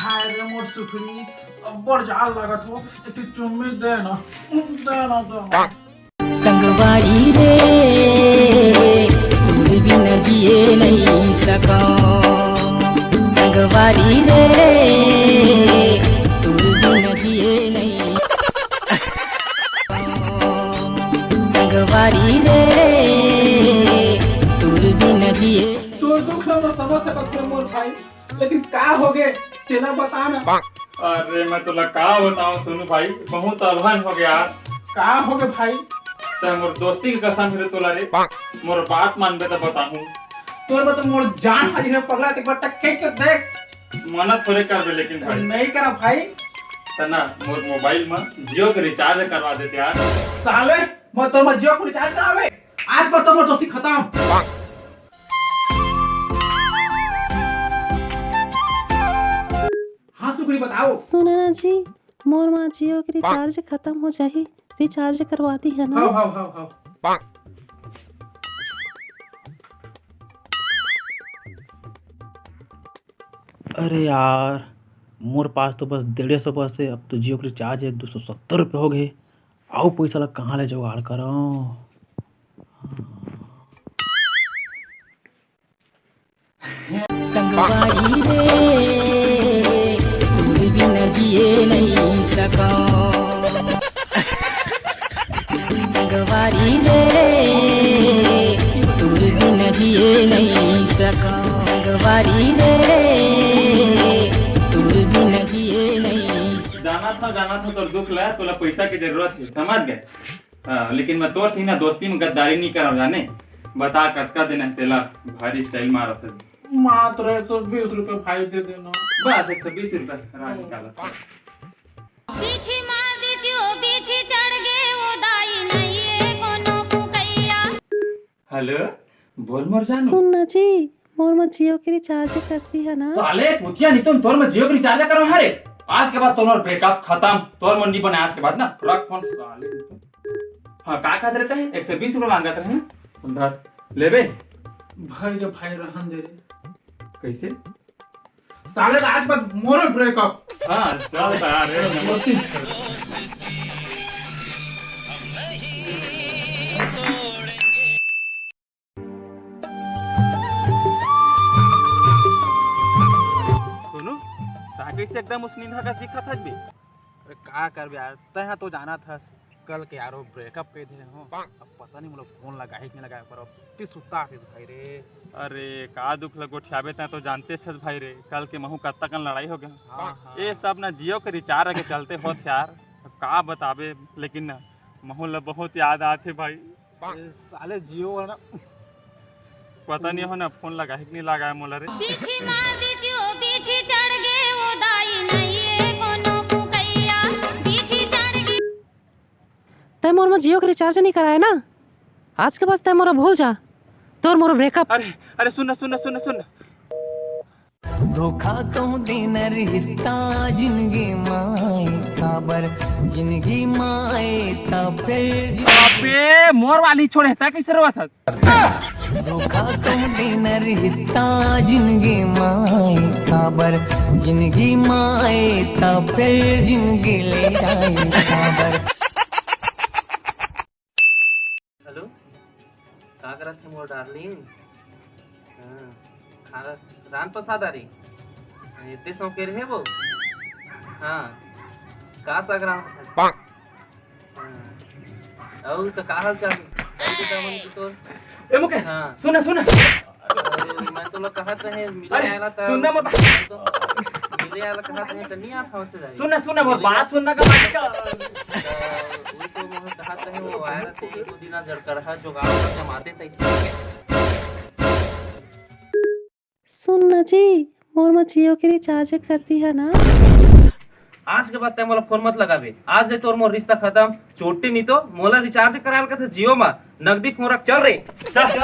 हाय रे मोर सुखरी अब्बर जाल लागत हो एक चुम्मी दे ना तो संगवारी रे दूर बिन जिए नहीं सको संगवारी रे दूर बिन जिए नहीं संगवारी रे दूर बिन जिए तोर दुख हम समझ सकत हो मोर भाई लेकिन का हो गे तेला बता ना। अरे मैं तुला का बताऊं सोनू भाई, बहुत अलहन हो गया। का हो गे भाई? तो मोर दोस्ती की कसम है तोला रे, मोर बात मानबे तो बताऊं। तोर बता मोर जान हाजिर है पगला एक बार तक के देख मना थोड़े करबे लेकिन भाई नहीं करा भाई तना मोर मोबाइल में जियो के रिचार्ज करवा देते यार। साले मैं तो जियो को रिचार्ज करावे आज पर तो मोर दोस्ती खत्म। हाँ सुखड़ी बताओ। सुना ना जी, मोर माँ जियो के रिचार्ज खत्म हो जाही, रिचार्ज करवाती है ना। हाँ। अरे यार मोर पास तो बस 150 बस है, अब तो जियो के रिचार्ज है 270 रुपये हो गए। आओ पैसा लग कहाँ ले जुगाड़ करो। संगवारी रे दूर बिन जिए नहीं सको संगवारी रे दूर बिन जिए नहीं सको संगवारी रे दूर बिन जिए नहीं। जाना था तोर दुख ला, तोला पैसा की जरूरत है समझ गए। लेकिन मैं तोर से ना दोस्ती में गद्दारी नहीं कराऊं जाने। बता कतका दिन है तेला भारी स्टाइल मारत है। मात्र 120 रुपए भाई दे देना बस 120 रुपए राह निकाला। पीछे मार दीजिए ओ पीछे चढ़ गए वो दाई नहीं है कोनो फुकैया। हेलो बोल मोर जानू। सुन ना जी, मोर माँ जियो के रिचार्ज करती है ना। साले कुतिया नहीं तो तोर में जियो के रिचार्ज करो हरे। आज के बाद तोर ब्रेकअप खत्म, तोर मन नहीं बने आज के बाद ना। रख फोन साले। हां का कहत रहता है 120 रुपए मांगत रहे ना, उधर लेबे भाई के भाई रहन दे रे। कैसे साले आज बाद मोर ब्रेकअप। हां चल यार रे नमस्ते। सुनो ताकि से एकदम उस नींद का दिखा था भी। अरे का कर यार, तय तो जाना था कल के यारो ब्रेकअप कर दे हो। अब पता नहीं मतलब फोन लगाए कि नहीं लगाए पर अब ती सुता है भाई रे। अरे का दुख लगो छाबे ता तो जानते छस भाई रे, कल के महू कत्ता कन लड़ाई हो गया। हाँ। ये सब ना जियो के रिचार्ज के चलते होत यार। अब का बताबे लेकिन ना महू ला बहुत याद आते भाई। साले जियो वाला पता नहीं हो ना फोन लगाए कि नहीं लगाए मोला रे। पीछे मार दीजिए ओ पीछे चढ़ गए वो दाई नहीं है कोनो फुकैया। पीछे चढ़ गए तय मोर माँ जियो के रिचार्ज नहीं कराया ना, आज के बाद तय मोरा भूल जा, तोर मोर ब्रेकअप। अरे सुन धोखा कहूँ देना रिश्ता जिंदगी माए खबर जिंदगी माए तब फिर अबे मोर वाली छोड़े ता कैसे रोवा था। धोखा कहूँ देना रिश्ता जिंदगी माए खबर जिंदगी माए तब फिर जिंदगी ले जाए खबर। हेलो का करत है मोर डार्लिंग। खाना रान प्रसाद आ रही इतने सौ के रहे वो। हाँ का सगरा और तो का हाल चाल तो ए मुकेश हाँ। सुन अरे मैं तो लोग कहत रहे मिले अरे, आला था सुनना मोर मिले आला कहत रहे तो नहीं आता हमसे जाए। सुन मोर बात सुनना का वो तो मोह कहत रहे वो आया थे एक दिन जड़कड़ा जुगाड़ जमाते थे इसलिए। सुन ना जी, मोर माँ जियो के रिचार्ज करती है ना। आज के बाद तय मोला फोन मत लगावे। आज ले तोर मोर रिश्ता खत्म। चोटी नहीं तो मोला रिचार्ज कराल का था जियो में नगदी फोन रख चल रे चल।